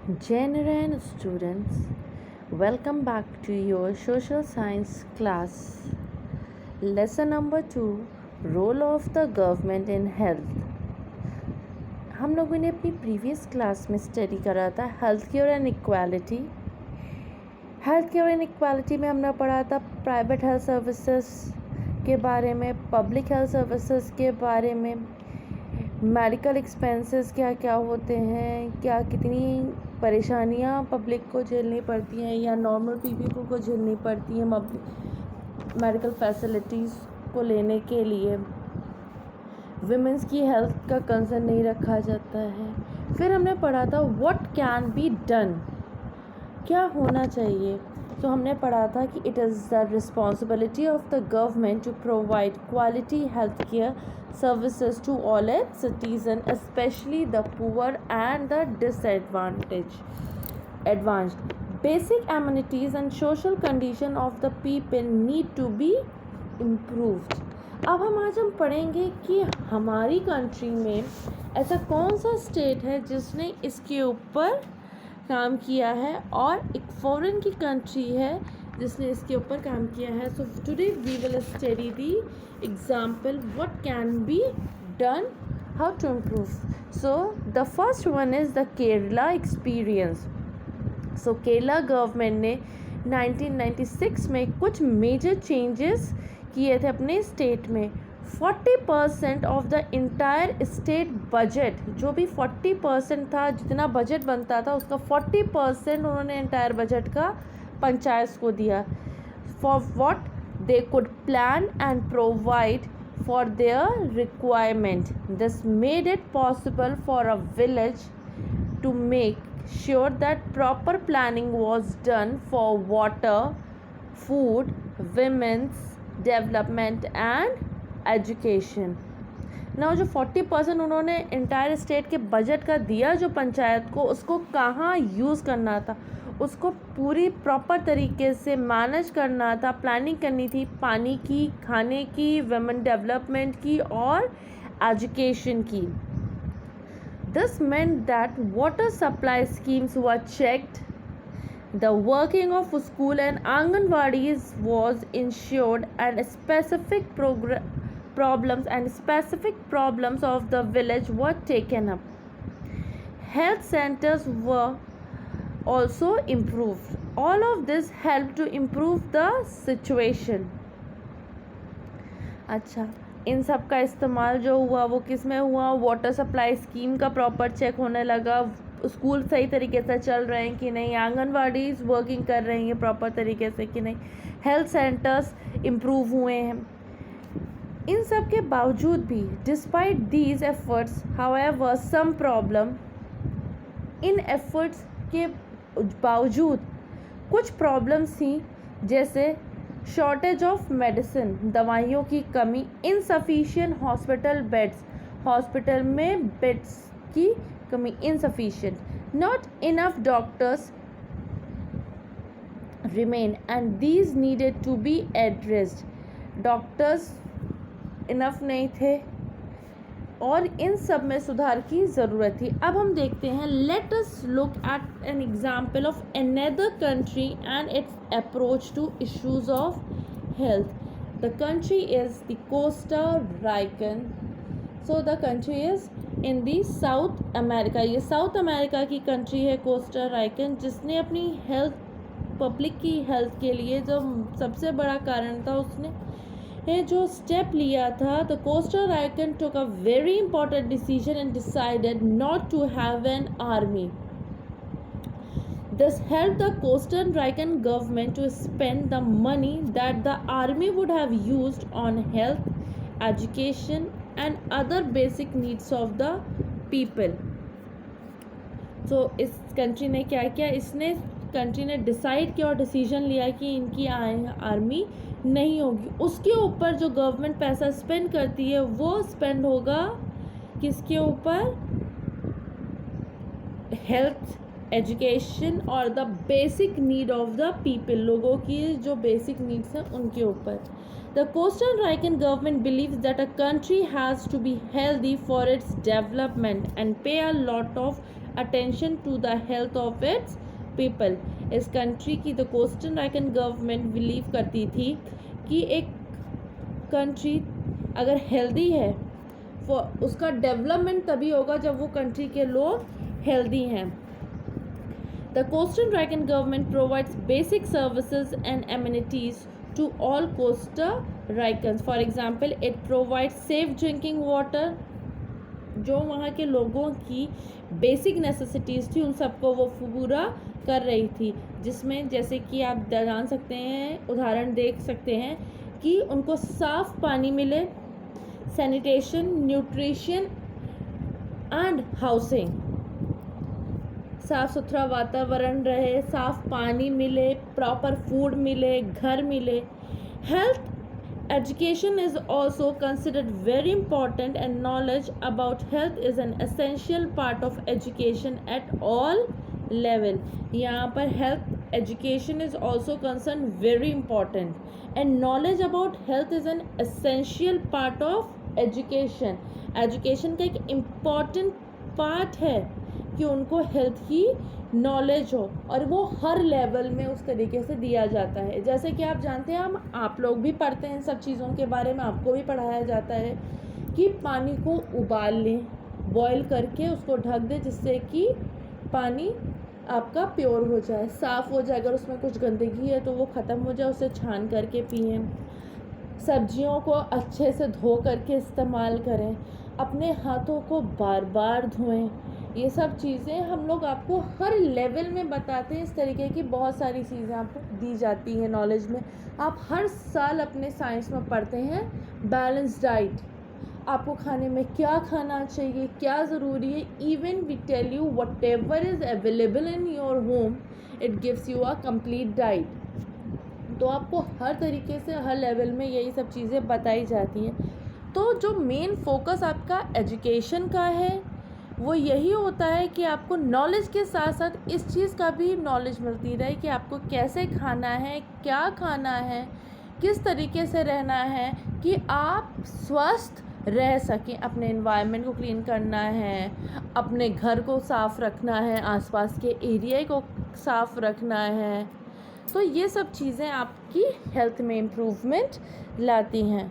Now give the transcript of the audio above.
General students, welcome back to your social science class. Lesson number 2, Role of the Government in Health. हम लोगों ने अपनी previous class में study करा था health care and equality. Health care and equality में हमने पढ़ा था प्राइवेट हेल्थ सर्विसेज के बारे में, पब्लिक हेल्थ सर्विसेज के बारे में, मेडिकल एक्सपेंसेस क्या क्या होते हैं, क्या कितनी परेशानियां पब्लिक को झेलनी पड़ती हैं या नॉर्मल पीपल को झेलनी पड़ती हैं मेडिकल फैसिलिटीज़ को लेने के लिए। विमेंस की हेल्थ का कंसर्न नहीं रखा जाता है। फिर हमने पढ़ा था व्हाट कैन बी डन, क्या होना चाहिए। तो हमने पढ़ा था कि it is the responsibility of the government to provide quality health care services to all its citizens, especially the poor and the advanced. Basic amenities and social condition of the people need to be improved. अब आज हम पढ़ेंगे कि हमारी country में ऐसा कौन सा स्टेट है जिसने इसके ऊपर काम किया है और एक फॉरेन की कंट्री है जिसने इसके ऊपर काम किया है. So today we will study the example what can be done, how to improve. So the first one is the Kerala experience. So Kerala government ने 1996 में कुछ मेजर चेंजेस किए थे अपने स्टेट में. 40% of the entire state budget, जो भी 40% था, जितना बजट बनता था उसका 40% उन्होंने इंटायर बजट का पंचायत को दिया. For what they could plan and provide for their requirement. This made it possible for a village to make sure that proper planning was done for water, food, women's development and education. Now जो 40% उन्होंने entire state के budget का दिया जो पंचायत को, उसको कहाँ use करना था, उसको पूरी प्रॉपर तरीके से मैनेज करना था, प्लानिंग करनी थी पानी की, खाने की, वुमेन डेवलपमेंट की और एजुकेशन की. This meant that water supply schemes were checked, the working of school and Anganwadis was ensured, and specific problems of the village were taken up. Health centers were also improved. All of this helped to improve the situation. अच्छा, इन सब का इस्तेमाल जो हुआ वो किस में हुआ? वाटर सप्लाई स्कीम का प्रॉपर चेक होने लगा, स्कूल सही तरीके से चल रहे हैं कि नहीं, आंगनवाड़ी वर्किंग कर रही हैं प्रॉपर तरीके से कि नहीं, हेल्थ सेंटर्स इम्प्रूव हुए हैं. इन सब के बावजूद भी, despite these efforts, however some problem, इन एफर्ट्स के बावजूद कुछ प्रॉब्लम्स थी, जैसे शॉर्टेज ऑफ मेडिसिन, दवाइयों की कमी, इनसफिशिएंट हॉस्पिटल बेड्स, हॉस्पिटल में बेड्स की कमी, insufficient, not enough doctors remain and these needed to be addressed. Doctors enough नहीं थे और इन सब में सुधार की ज़रूरत थी. अब हम देखते हैं, let us look at an example of another country and its approach to issues of health. The country is the Costa Rican. So the country is in the South America. ये साउथ अमेरिका की country है Costa Rican, जिसने अपनी health, public की health के लिए जो सबसे बड़ा कारण था, उसने जो स्टेप लिया था. The Costa Rican took a very important decision and decided not to have an army. This helped the Costa Rican government to spend the money that the army would have used on health, education and other basic needs of the people. So इस country ने क्या किया, इसने country ने decide किया और decision लिया कि इनकी आर्मी नहीं होगी. उसके ऊपर जो गवर्नमेंट पैसा स्पेंड करती है वो स्पेंड होगा किसके ऊपर? हेल्थ, एजुकेशन और the basic need of the people, लोगों की जो बेसिक नीड्स हैं उनके ऊपर. The Costa Rican government believes that a country has to be healthy for its development and pay a lot of attention to the health of its people. इस country की the Costa Rican government believe करती थी कि एक country अगर healthy है उसका development तभी होगा जब वो कंट्री के लोग हेल्दी हैं। The Costa Rican government provides basic services and amenities to all Costa Ricans. For example, it provides safe drinking water. जो वहाँ के लोगों की बेसिक नेसेसिटीज़ थी उन सबको वो पूरा कर रही थी, जिसमें जैसे कि आप जान सकते हैं, उदाहरण देख सकते हैं कि उनको साफ़ पानी मिले, सैनिटेशन, न्यूट्रिशन एंड हाउसिंग, साफ़ सुथरा वातावरण रहे, साफ़ पानी मिले, प्रॉपर फूड मिले, घर मिले। Health education is also considered very important and knowledge about health is an essential part of education at all level. यहाँ पर health education is also concern very important and knowledge about health is an essential part of education. Education का एक important part है कि उनको health की knowledge हो और वो हर लेवल में उस तरीके से दिया जाता है। जैसे कि आप जानते हैं, आप लोग भी पढ़ते हैं सब चीज़ों के बारे में, आपको भी पढ़ाया जाता है कि पानी को उबाल लें, बॉईल करके उसको ढक दें जिससे कि पानी आपका प्योर हो जाए, साफ़ हो जाए। अगर उसमें कुछ गंदगी है तो वो ख़त्म हो जाए, उसे छान करके पिएँ। सब्जियों को अच्छे से धो करके इस्तेमाल करें, अपने हाथों को बार बार धोएं। ये सब चीज़ें हम लोग आपको हर लेवल में बताते हैं। इस तरीके की बहुत सारी चीज़ें आपको दी जाती हैं नॉलेज में। आप हर साल अपने साइंस में पढ़ते हैं बैलेंस डाइट, आपको खाने में क्या खाना चाहिए, क्या ज़रूरी है। Even we tell you whatever is available in your home, it gives you a complete diet. तो आपको हर तरीके से हर लेवल में यही सब चीज़ें बताई जाती हैं। तो जो मेन फोकस आपका एजुकेशन का है वो यही होता है कि आपको नॉलेज के साथ साथ इस चीज़ का भी नॉलेज मिलती रहे कि आपको कैसे खाना है, क्या खाना है, किस तरीके से रहना है कि आप स्वस्थ रह सकें। अपने एनवायरनमेंट को क्लीन करना है, अपने घर को साफ़ रखना है, आसपास के एरिया को साफ़ रखना है। तो ये सब चीज़ें आपकी हेल्थ में इम्प्रूवमेंट लाती हैं।